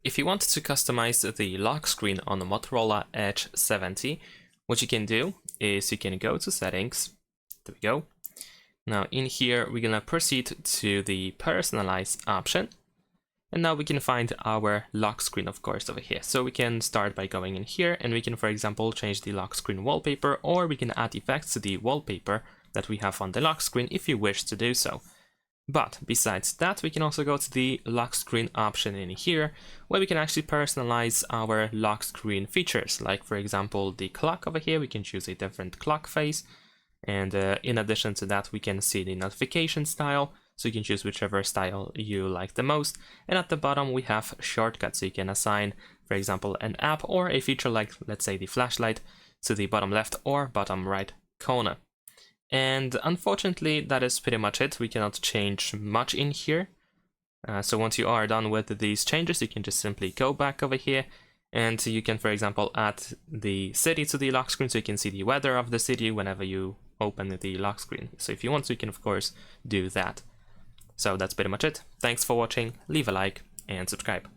If you want to customize the lock screen on the Motorola Edge 70, what you can do is you can go to settings. There we go. Now in here, we're gonna proceed to the personalize option. And now we can find our lock screen, of course, over here. So we can start by going in here and we can, for example, change the lock screen wallpaper, or we can add effects to the wallpaper that we have on the lock screen if you wish to do so. But besides that, we can also go to the lock screen option in here, where we can actually personalize our lock screen features. Like, for example, the clock over here, we can choose a different clock face. And in addition to that, we can see the notification style. So you can choose whichever style you like the most. And at the bottom, we have shortcuts. So you can assign, for example, an app or a feature like, let's say, the flashlight to the bottom left or bottom right corner. And unfortunately, that is pretty much it. We cannot change much in here. So once you are done with these changes, you can just simply go back over here. And you can, for example, add the city to the lock screen so you can see the weather of the city whenever you open the lock screen. So if you want to, you can, of course, do that. So that's pretty much it. Thanks for watching. Leave a like and subscribe.